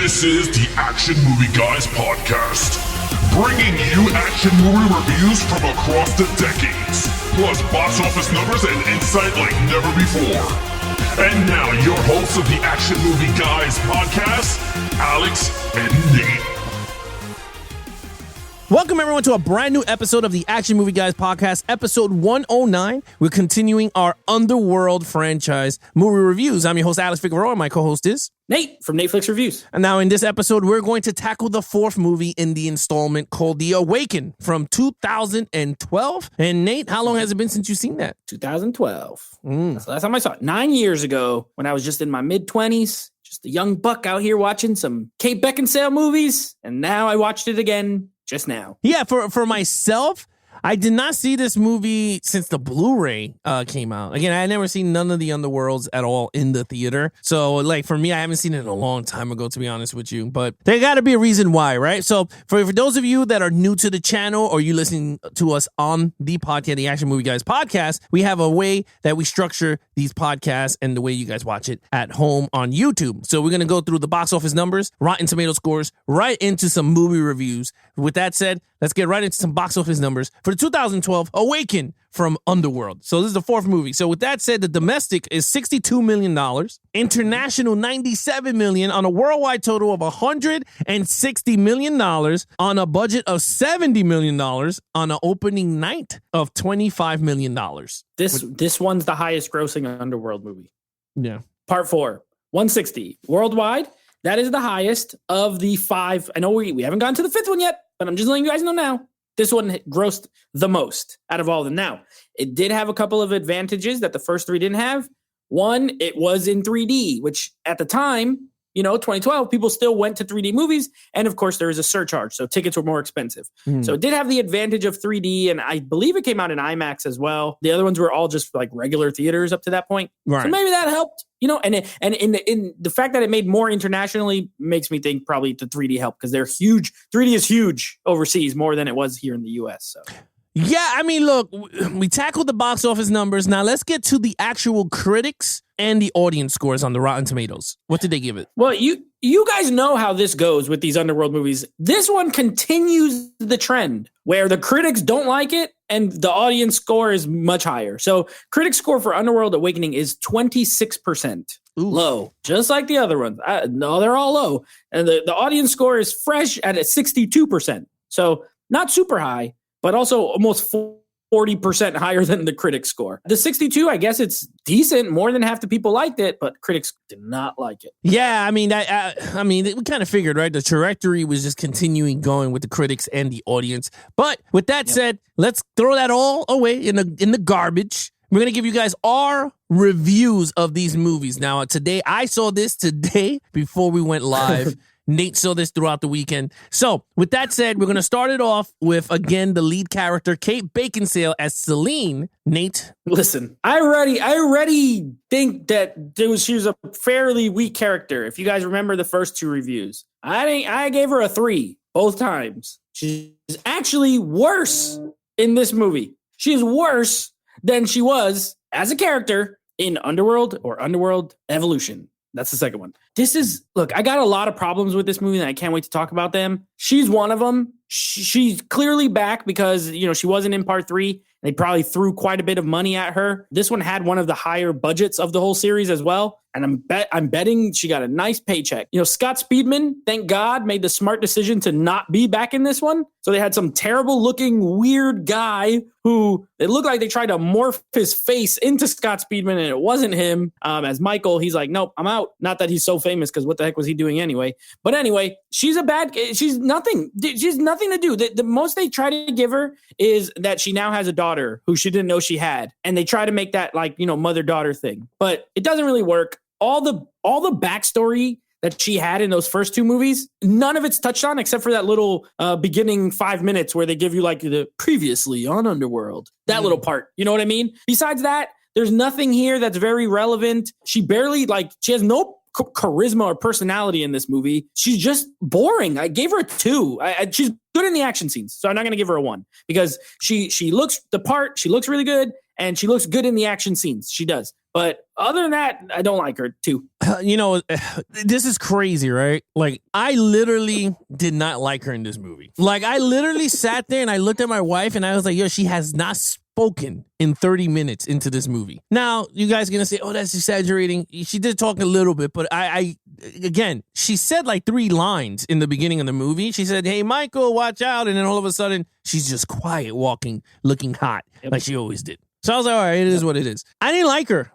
This is the Action Movie Guys podcast, bringing you action movie reviews from across the decades, plus box office numbers and insight like never before. And now, your hosts of the Action Movie Guys podcast, Alex and Nate. Welcome, everyone, to a brand new episode of the Action Movie Guys podcast, episode 109. We're continuing our Underworld franchise movie reviews. I'm your host, Alex Figueroa, and my co-host is Nate from Netflix Reviews. And now in this episode, we're going to tackle the fourth movie in the installment called The Awaken from 2012. And Nate, how long has it been since you've seen that? 2012. That's the last time I saw it. 9 years ago, when I was just in my mid-20s, just a young buck out here watching some Kate Beckinsale movies. And now I watched it again just now. Yeah, for myself, I did not see this movie since the Blu-ray came out. Again, I had never seen none of the Underworlds at all in the theater. So, like, for me, I haven't seen it in a long time ago, to be honest with you. But there got to be a reason why, right? So, for those of you that are new to the channel or you listening to us on the podcast, the Action Movie Guys podcast, we have a way that we structure these podcasts and the way you guys watch it at home on YouTube. So, we're going to go through the box office numbers, Rotten Tomato scores, right into some movie reviews. With that said, let's get right into some box office numbers for the 2012 Awaken from Underworld. So this is the fourth movie. So with that said, the domestic is $62 million, international $97 million, on a worldwide total of $160 million, on a budget of $70 million, on an opening night of $25 million. This one's the highest grossing Underworld movie. Yeah. Part 4, 160. Worldwide, that is the highest of the 5. I know we haven't gotten to the 5th one yet, but I'm just letting you guys know now. This one grossed the most out of all of them. Now, it did have a couple of advantages that the first 3 didn't have. One, it was in 3D, which at the time, 2012, people still went to 3D movies. And of course, there is a surcharge, so tickets were more expensive. So it did have the advantage of 3D, and I believe it came out in IMAX as well. The other ones were all just like regular theaters up to that point. Right. So maybe that helped. And in the fact that it made more internationally makes me think probably the 3D helped, because they're huge. 3D is huge overseas, more than it was here in the US. So. Yeah, I mean, look, we tackled the box office numbers. Now let's get to the actual critics and the audience scores on the Rotten Tomatoes. What did they give it? Well, you guys know how this goes with these Underworld movies. This one continues the trend where the critics don't like it and the audience score is much higher. So critics score for Underworld Awakening is 26%. Ooh. Low, just like the other ones. No, they're all low. And the audience score is fresh at a 62%. So not super high, but also almost 40% higher than the critics score. The 62, I guess it's decent. More than half the people liked it, but critics did not like it. Yeah, I mean, we kind of figured, right? The trajectory was just continuing going with the critics and the audience. But with that said, let's throw that all away in the garbage. We're going to give you guys our reviews of these movies. Now, I saw this today before we went live. Nate saw this throughout the weekend. So, with that said, we're going to start it off with, again, the lead character, Kate Beckinsale, as Celine. Nate? Listen, I already think that she was a fairly weak character. If you guys remember the first 2 reviews, I gave her a 3 both times. She's actually worse in this movie. She is worse than she was as a character in Underworld or Underworld Evolution. That's the second one. Look, I got a lot of problems with this movie and I can't wait to talk about them. She's one of them. She's clearly back because, she wasn't in part 3. They probably threw quite a bit of money at her. This one had one of the higher budgets of the whole series as well. And I'm betting she got a nice paycheck. Scott Speedman, thank God, made the smart decision to not be back in this one. So they had some terrible looking, weird guy who it looked like they tried to morph his face into Scott Speedman and it wasn't him. As Michael, he's like, nope, I'm out. Not that he's so famous, because what the heck was he doing anyway? But anyway, she's nothing. She's nothing to do. The most they try to give her is that she now has a daughter who she didn't know she had. And they try to make that mother-daughter thing. But it doesn't really work. All the backstory that she had in those first 2 movies, none of it's touched on except for that little beginning 5 minutes where they give you like the previously on Underworld, that little part. You know what I mean? Besides that, there's nothing here that's very relevant. She has no charisma or personality in this movie. She's just boring. I gave her a 2. She's good in the action scenes, so I'm not going to give her a 1 because she looks the part. She looks really good. and she looks good in the action scenes. She does. But other than that, I don't like her too. This is crazy, right? Like, I literally did not like her in this movie. Like, I literally sat there and I looked at my wife and I was like, yo, she has not spoken in 30 minutes into this movie. Now, you guys are going to say, oh, that's exaggerating. She did talk a little bit, but again, she said like 3 lines in the beginning of the movie. She said, hey, Michael, watch out. And then all of a sudden, she's just quiet, walking, looking hot, like she always did. So I was like, all right, it is what it is. I didn't like her.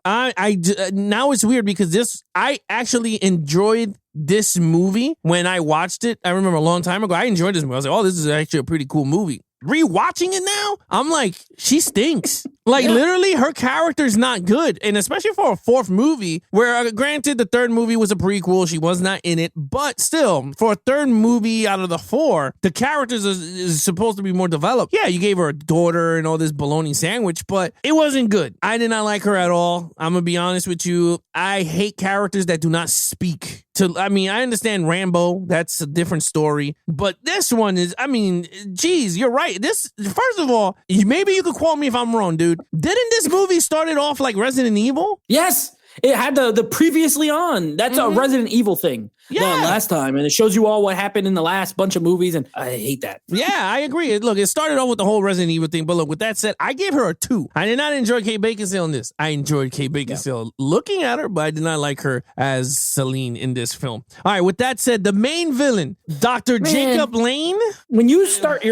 Now it's weird because I actually enjoyed this movie when I watched it. I remember a long time ago, I enjoyed this movie. I was like, oh, this is actually a pretty cool movie. Rewatching it now, I'm like, she stinks. Like, literally, her character's not good. And especially for a 4th movie, where, granted, the 3rd movie was a prequel. She was not in it. But still, for a 3rd movie out of the 4, the characters is supposed to be more developed. Yeah, you gave her a daughter and all this bologna sandwich, but it wasn't good. I did not like her at all. I'm going to be honest with you. I hate characters that do not speak. I understand Rambo. That's a different story. But this one is, geez, you're right. First of all, maybe you could quote me if I'm wrong, dude. Didn't this movie started off like Resident Evil? Yes. It had the previously on. That's a Resident Evil thing. Yeah. Last time. And it shows you all what happened in the last bunch of movies. And I hate that. Yeah, I agree. Look, it started off with the whole Resident Evil thing. But look, with that said, I gave her a 2. I did not enjoy Kate Beckinsale in this. I enjoyed Kate Beckinsale looking at her, but I did not like her as Celine in this film. All right, with that said, the main villain, Dr. Jacob Lane. When you start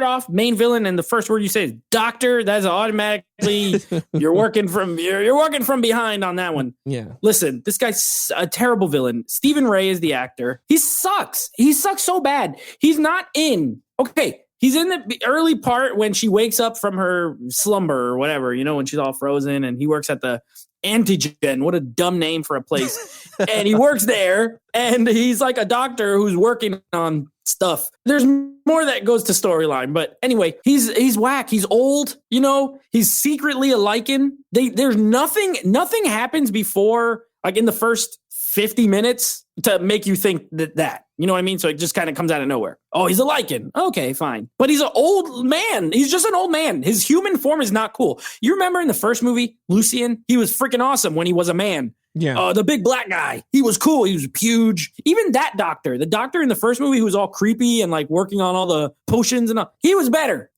off main villain and the first word you say is doctor, that's automatically you're working from behind on that one. Yeah. Listen, this guy's a terrible villain. Stephen Ray is the actor. He sucks. He sucks so bad. He's not in. Okay. He's in the early part when she wakes up from her slumber or whatever, when she's all frozen, and he works at the Antigen. What a dumb name for a place. And he works there, and he's like a doctor who's working on stuff. There's more that goes to storyline, but anyway, he's whack. He's old, he's secretly a Lycan. There's nothing happens before, like in the first 50 minutes to make you think that. You know what I mean? So it just kind of comes out of nowhere. Oh, he's a Lycan. Okay, fine. But he's an old man. He's just an old man. His human form is not cool. You remember in the first movie, Lucian? He was freaking awesome when he was a man. Yeah. The big black guy. He was cool. He was huge. Even that doctor, the doctor in the first movie who was all creepy and like working on all the potions and all, he was better.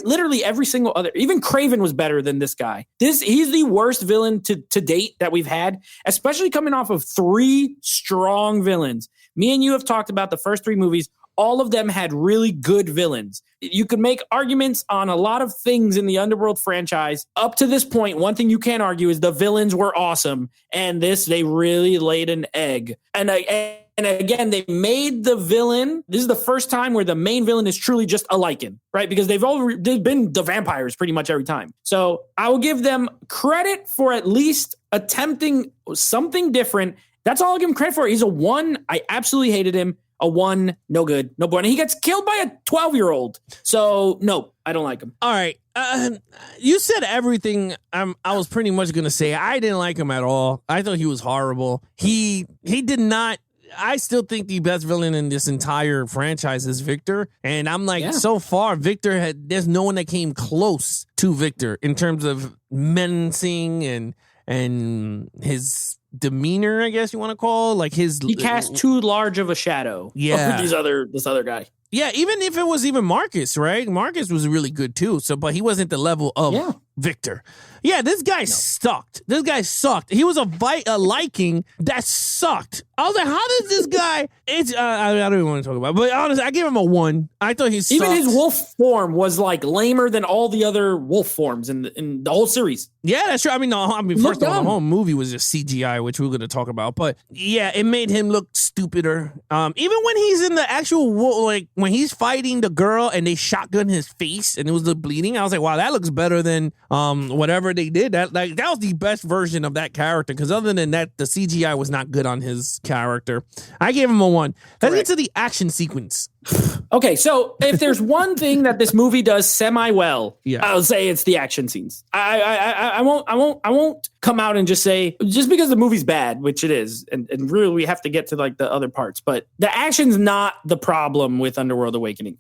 Literally every single other, even Craven was better than this guy. He's the worst villain to date that we've had, especially coming off of 3 strong villains. Me and you have talked about the first 3 movies. All of them had really good villains. You could make arguments on a lot of things in the Underworld franchise. Up to this point, one thing you can't argue is the villains were awesome. And they really laid an egg. And again, they made the villain. This is the first time where the main villain is truly just a Lycan, right? Because they've been the vampires pretty much every time. So I will give them credit for at least attempting something different. That's all I'll give him credit for. He's a 1. I absolutely hated him. A 1, no good, no bueno. He gets killed by a 12-year-old. So, no, I don't like him. All right. You said everything I was pretty much going to say. I didn't like him at all. I thought he was horrible. He did not. I still think the best villain in this entire franchise is Victor. And I'm like, so far, there's no one that came close to Victor in terms of menacing and his demeanor, I guess you want to call, like he cast too large of a shadow. Yeah, this other guy. Yeah, even if it was even Marcus, right? Marcus was really good too. So, but he wasn't the level of Victor. Yeah, this guy sucked. This guy sucked. He was a Lycan that sucked. I was like, how does this guy? I don't even want to talk about it. But honestly, I gave him a 1. I thought he sucked. Even his wolf form was like lamer than all the other wolf forms in the whole series. Yeah, that's true. First of all, the whole movie was just CGI, which we're going to talk about. But yeah, it made him look stupider. Even when he's in the actual, like when he's fighting the girl and they shotgun his face and it was the bleeding, I was like, wow, that looks better than whatever they did. That was the best version of that character, because other than that, the CGI was not good on his character. I gave him a 1. Let's get to the action sequence. Okay, so if there's one thing that this movie does semi-well, Yeah. I'll say it's the action scenes. I won't come out and just say just because the movie's bad, which it is, and really we have to get to like the other parts, but the action's not the problem with Underworld Awakening.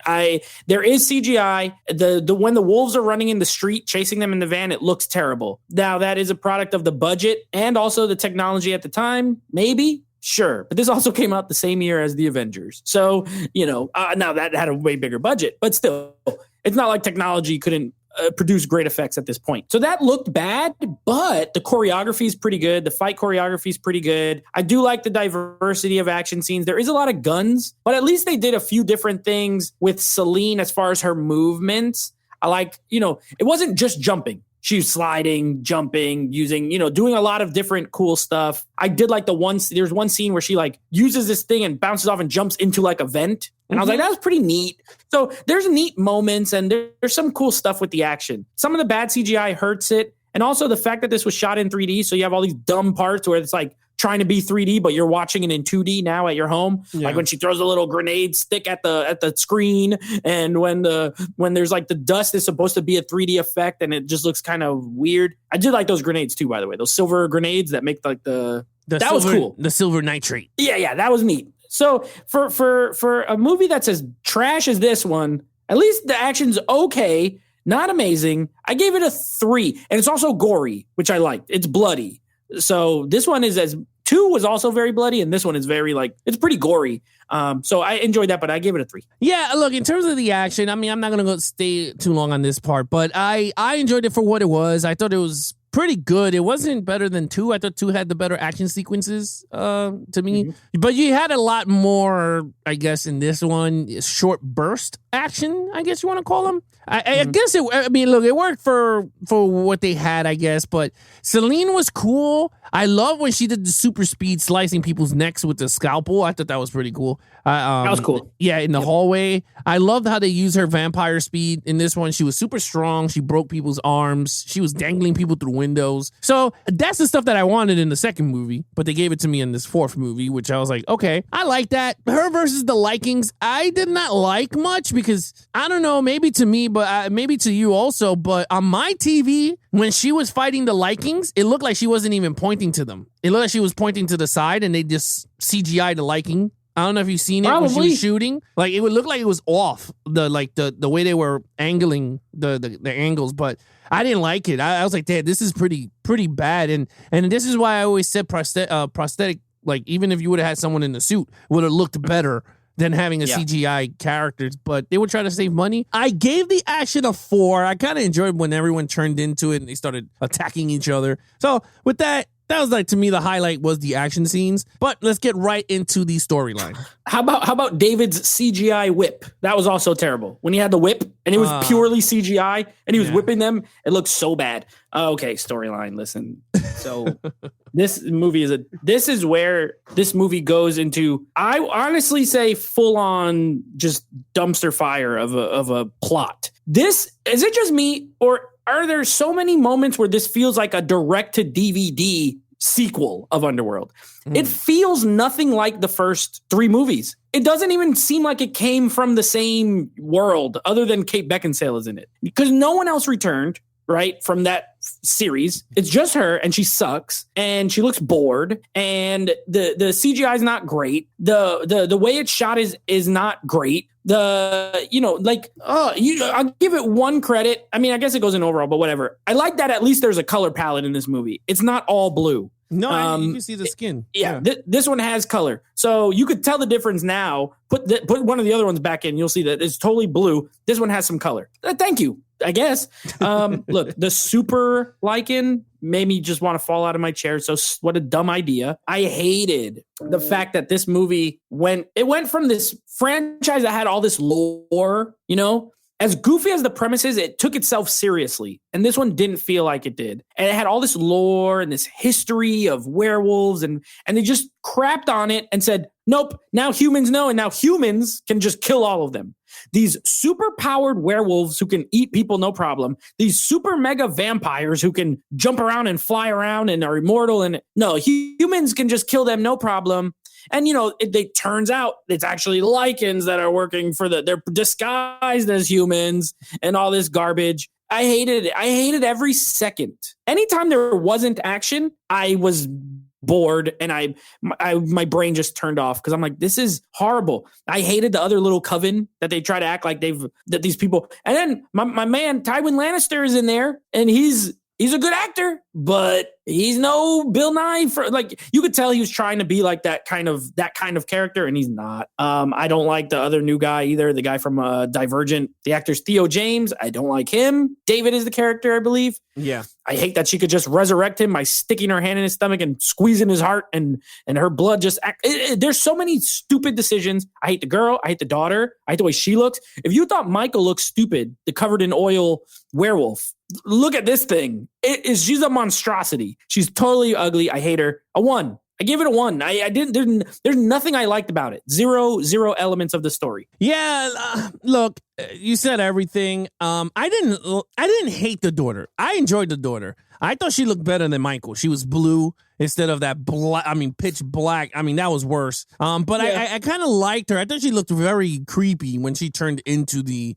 There is CGI. The when the wolves are running in the street chasing them in the van, it looks terrible. Now that is a product of the budget and also the technology at the time, maybe. Sure, but this also came out the same year as the Avengers. So, now that had a way bigger budget, but still, it's not like technology couldn't produce great effects at this point. So that looked bad, but the choreography is pretty good. The fight choreography is pretty good. I do like the diversity of action scenes. There is a lot of guns, but at least they did a few different things with Celine as far as her movements. I like, it wasn't just jumping. She was sliding, jumping, using, doing a lot of different cool stuff. I did like there's one scene where she like uses this thing and bounces off and jumps into like a vent. And I was like, that was pretty neat. So there's neat moments and there's some cool stuff with the action. Some of the bad CGI hurts it. And also the fact that this was shot in 3D. So you have all these dumb parts where it's like trying to be 3D, but you're watching it in 2D now at your home. Yeah. Like when she throws a little grenade stick at the screen, and when there's like the dust is supposed to be a 3D effect, and it just looks kind of weird. I did like those grenades too, by the way. Those silver grenades that make like that was cool. The silver nitrate. Yeah, that was neat. So for a movie that's as trash as this one, at least the action's okay, not amazing. I gave it a 3, and it's also gory, which I liked. It's bloody. So this one is 2 was also very bloody, and this one is very it's pretty gory. So I enjoyed that, but I gave it a 3. Yeah, look, in terms of the action, I mean, I'm not going to stay too long on this part, but I enjoyed it for what it was. I thought it was pretty good. It wasn't better than 2. I thought 2 had the better action sequences to me. Mm-hmm. But you had a lot more, I guess, in this one, short burst action, I guess you want to call them. I guess it worked for what they had, I guess, but Celine was cool. I love when she did the super speed slicing people's necks with the scalpel. I thought that was pretty cool. That was cool. Yeah, in the hallway. I loved how they used her vampire speed in this one. She was super strong. She broke people's arms. She was dangling people through windows. So that's the stuff that I wanted in the second movie, but they gave it to me in this fourth movie, which I was like, okay, I like that. Her versus the Likings, I did not like much because, I don't know, maybe to me, but maybe to you also, but on my TV, when she was fighting the Likings, it looked like she wasn't even pointing to them. It looked like she was pointing to the side and they just CGI'd the Liking. I don't know if you've seen it when she was shooting. Like, it would look like it was off, the way they were angling the angles, but I didn't like it. I was like, Dad, this is pretty bad. And this is why I always said prosthetic, like, even if you would have had someone in the suit, would have looked better than having a CGI characters, but they were trying to save money. I gave the action a 4. I kind of enjoyed when everyone turned into it and they started attacking each other. So with that was like, to me, the highlight was the action scenes. But let's get right into the storyline. How about David's CGI whip? That was also terrible. When he had the whip and it was purely CGI and he was whipping them, it looked so bad. Okay, storyline. Listen. So this is where this movie goes into, I honestly say, full on just dumpster fire of a plot. Is it just me, or are there so many moments where this feels like a direct to DVD sequel of Underworld? It feels nothing like the first 3 movies. It doesn't even seem like it came from the same world, other than Kate Beckinsale is in it, because no one else returned, right, from that series. It's just her, and she sucks, and she looks bored, and the CGI is not great. The way it's shot is not great. I'll give it 1 credit. I mean, I guess it goes in overall, but whatever. I like that at least there's a color palette in this movie. It's not all blue. No, you can see the skin. This one has color, so you could tell the difference now. Put one of the other ones back in, you'll see that it's totally blue. This one has some color. Thank you, I guess. Look, the super lichen made me just want to fall out of my chair. So what a dumb idea. I hated the fact that this movie went from this franchise that had all this lore, as goofy as the premise is, it took itself seriously. And this one didn't feel like it did. And it had all this lore and this history of werewolves, and they just crapped on it and said, nope, now humans know, and now humans can just kill all of them. These super powered werewolves who can eat people, no problem. These super mega vampires who can jump around and fly around and are immortal. And no, humans can just kill them, no problem. And, it turns out it's actually lichens that are working they're disguised as humans and all this garbage. I hated it. I hated every second. Anytime there wasn't action, I was bored and my brain just turned off because I'm like, this is horrible. I hated the other little coven that they try to act like that these people. And then my man Tywin Lannister is in there and he's a good actor, but he's no Bill Nye. You could tell he was trying to be like that kind of character, and he's not. I don't like the other new guy either. The guy from Divergent, the actor's Theo James. I don't like him. David is the character, I believe. Yeah. I hate that she could just resurrect him by sticking her hand in his stomach and squeezing his heart, and her blood just. There's so many stupid decisions. I hate the girl. I hate the daughter. I hate the way she looks. If you thought Michael looked stupid, the covered in oil werewolf, look at this thing. She's a monstrosity. She's totally ugly. I hate her. A 1. I give it a 1. I didn't. There's nothing I liked about it. Zero elements of the story. Yeah, look, you said everything. I didn't hate the daughter. I enjoyed the daughter. I thought she looked better than Michael. She was blue instead of that pitch black. That was worse. But yeah. I kind of liked her. I thought she looked very creepy when she turned into the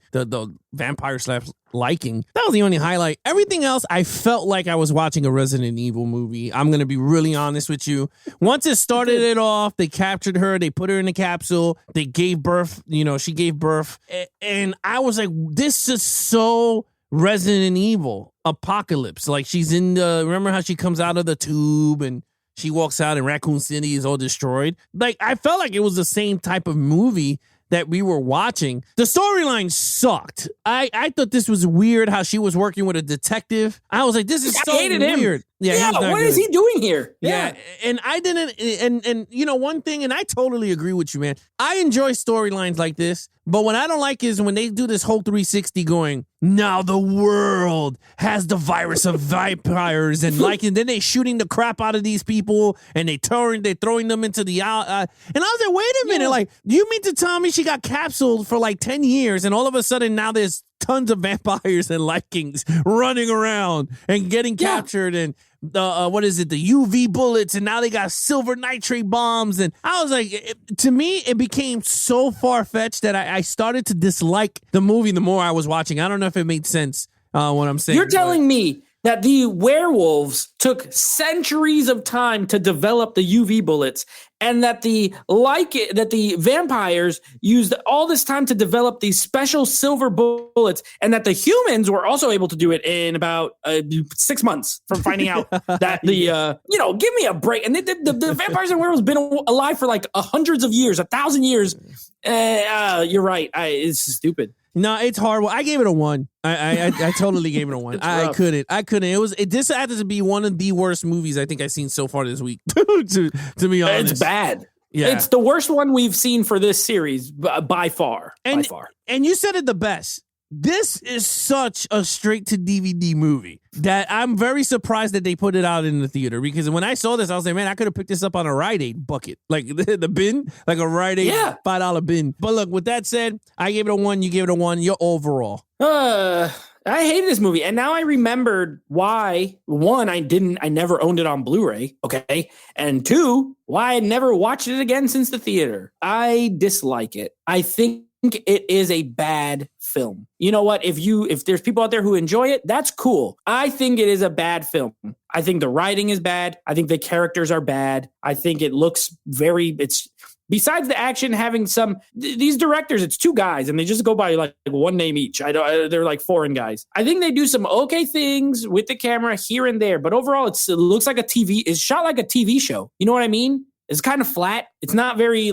vampire / liking. That was the only highlight. Everything else, I felt like I was watching a Resident Evil movie. I'm going to be really honest with you. Once it started it off, they captured her. They put her in a capsule. They gave birth. She gave birth. And I was like, this is so Resident Evil Apocalypse. Like she's remember how she comes out of the tube and she walks out and Raccoon City is all destroyed? Like I felt like it was the same type of movie that we were watching. The storyline sucked. I thought this was weird how she was working with a detective. I was like, this is so weird. Him. Yeah, what is he doing here? Yeah. And I didn't, and one thing, and I totally agree with you, man. I enjoy storylines like this, but what I don't like is when they do this whole 360 going, now the world has the virus of vampires, and then they shooting the crap out of these people, and they throwing them into the and I was like, wait a minute, like, you mean to tell me she got capsuled for like 10 years, and all of a sudden now there's tons of vampires and Vikings running around and getting captured, and the UV bullets, and now they got silver nitrate bombs. And I was like, to me, it became so far-fetched that I started to dislike the movie the more I was watching. I don't know if it made sense what I'm saying. You're telling me that the werewolves took centuries of time to develop the UV bullets, and that the vampires used all this time to develop these special silver bullets, and that the humans were also able to do it in about 6 months from finding out that give me a break. And the vampires and werewolves been alive for like hundreds of years, 1,000 years. You're right. It's stupid. No, it's horrible. I gave it a 1. I totally gave it a 1. I couldn't. This had to be one of the worst movies I think I've seen so far this week. to be honest, it's bad. Yeah. It's the worst one we've seen for this series by far. And you said it the best. This is such a straight to DVD movie that I'm very surprised that they put it out in the theater, because when I saw this, I was like, man, I could have picked this up on a Rite Aid bucket, like the bin, like a Rite Aid $5 bin. But look, with that said, I gave it a 1. You gave it a 1. You're overall. I hated this movie, and now I remembered why. 1, I never owned it on Blu-ray. Okay, and 2, why I never watched it again since the theater. I dislike it. I think it is a bad film. You know what? If there's people out there who enjoy it, that's cool. I think it is a bad film. I think the writing is bad. I think the characters are bad. I think it looks besides the action having these directors, it's 2 guys and they just go by like one name each. They're like foreign guys. I think they do some okay things with the camera here and there, but overall it looks like it's shot like a TV show. You know what I mean? It's kind of flat. It's not very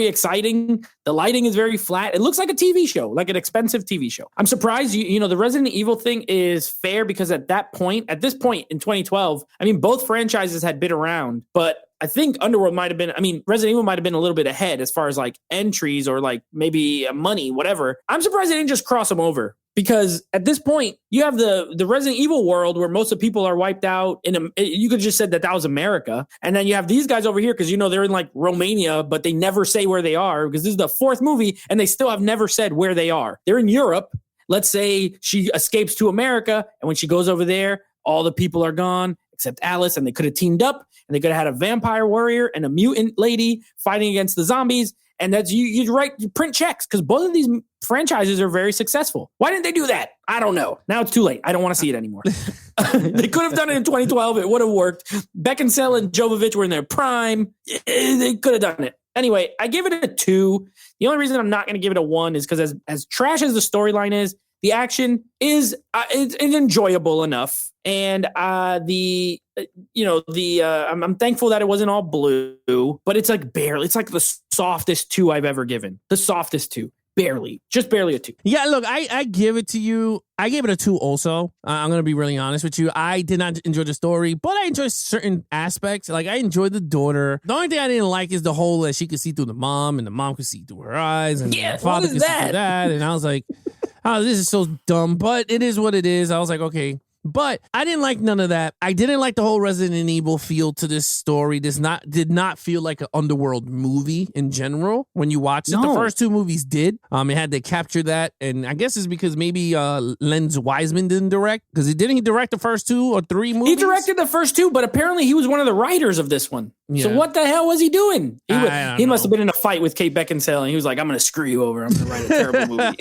exciting. The lighting is very flat. It looks like a TV show, like an expensive TV show. I'm surprised, the Resident Evil thing is fair, because at this point in 2012, both franchises had been around, but I think Underworld Resident Evil might have been a little bit ahead as far as like entries or like maybe money, whatever. I'm surprised they didn't just cross them over. Because at this point, you have the Resident Evil world where most of the people are wiped out. You could have just said that was America. And then you have these guys over here because, they're in like Romania, but they never say where they are, because this is the 4th movie and they still have never said where they are. They're in Europe. Let's say she escapes to America, and when she goes over there, all the people are gone except Alice, and they could have teamed up, and they could have had a vampire warrior and a mutant lady fighting against the zombies. And that's you print checks because both of these franchises are very successful. Why didn't they do that? I don't know. Now it's too late. I don't want to see it anymore. They could have done it in 2012. It would have worked. Beckinsale and Jovovich were in their prime. They could have done it. Anyway, I give it a 2. The only reason I'm not going to give it a 1 is because as trash as the storyline is, the action is it's enjoyable enough, and I'm thankful that it wasn't all blue, but it's like barely. It's like the softest 2 I've ever given. The softest 2, barely, just barely a 2. Yeah, look, I give it to you. I gave it a 2 also. I'm going to be really honest with you. I did not enjoy the story, but I enjoyed certain aspects. Like, I enjoyed the daughter. The only thing I didn't like is the whole that she could see through the mom and the mom could see through her eyes and the father could see through that. And I was like, oh, this is so dumb, but it is what it is. I was like, okay. But I didn't like none of that. I didn't like the whole Resident Evil feel to this story. Did not feel like an Underworld movie in general when you watch it. The first 2 movies did. It had to capture that, and I guess it's because maybe Lenz Wiseman didn't direct, because he direct the first 2 or 3 movies. He directed the first 2, but apparently he was one of the writers of this one. Yeah. So what the hell was he doing? He must have been in a fight with Kate Beckinsale, and he was like, "I'm going to screw you over. I'm going to write a terrible movie."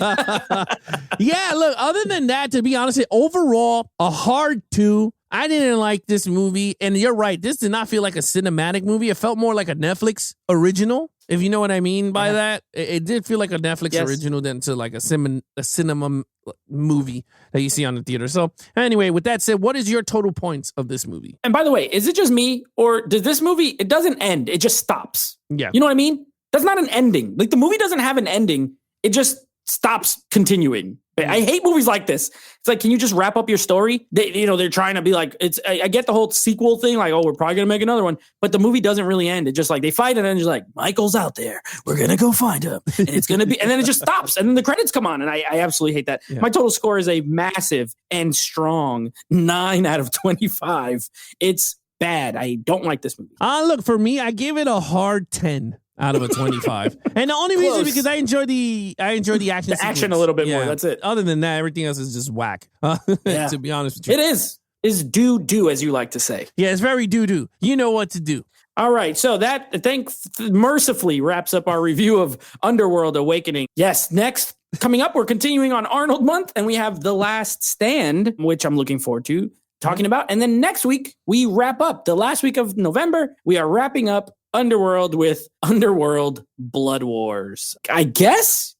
Yeah, look. Other than that, to be honest, overall, a hard 2. I didn't like this movie, and you're right. This did not feel like a cinematic movie. It felt more like a Netflix original, if you know what I mean by that. It did feel like a Netflix original than to like a cinema movie that you see on the theater. So anyway, with that said, what is your total points of this movie? And by the way, is it just me, or does this movie, it doesn't end, it just stops? Yeah. You know what I mean? That's not an ending. Like, the movie doesn't have an ending. It just stops continuing. I hate movies like this. It's like, can you just wrap up your story? They're trying to be like, I get the whole sequel thing, like, oh, we're probably going to make another one, but the movie doesn't really end. It's just like, they fight and then it's like, Michael's out there. We're going to go find him. And it's going to be, and then it just stops. And then the credits come on. And I absolutely hate that. Yeah. My total score is a massive and strong 9 out of 25. It's bad. I don't like this movie. Look, for me, I give it a hard 10 out of a 25. And the only reason is because I enjoy the action. The action a little bit more. That's it. Other than that, everything else is just whack. To be honest with you. It is. Is do as you like to say. Yeah, it's very do. You know what to do. All right. So that mercifully wraps up our review of Underworld Awakening. Yes. Next, coming up, we're continuing on Arnold month, and we have The Last Stand, which I'm looking forward to talking about. And then next week, we wrap up the last week of November. We are wrapping up Underworld with Underworld Blood Wars. I guess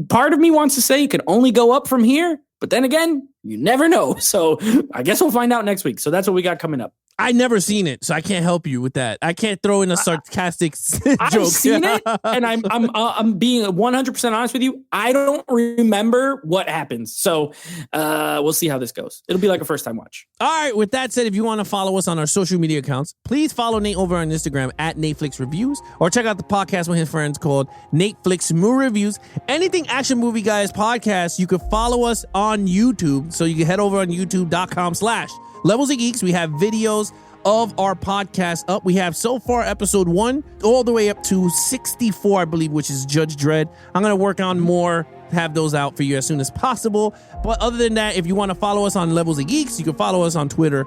part of me wants to say you can only go up from here, but then again, you never know. So I guess we'll find out next week. So that's what we got coming up. I never seen it, so I can't help you with that. I can't throw in a sarcastic joke. I've seen it, and I'm being 100% honest with you. I don't remember what happens, so we'll see how this goes. It'll be like a first time watch. All right. With that said, if you want to follow us on our social media accounts, please follow Nate over on Instagram at NateFlix Reviews, or check out the podcast with his friends called NateFlix Movie Reviews. Anything Action Movie Guys podcast, you can follow us on YouTube, so you can head over on youtube.com/Levels of Geeks. We have videos of our podcast up. We have so far episode 1 all the way up to 64, I believe, which is Judge Dredd. I'm going to work on more, have those out for you as soon as possible. But other than that, if you want to follow us on Levels of Geeks, you can follow us on Twitter,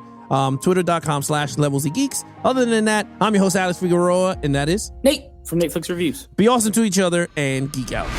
twitter.com/Levels of Geeks. Other than that, I'm your host, Alex Figueroa, and that is Nate from NateFlix Reviews. Be awesome to each other and geek out.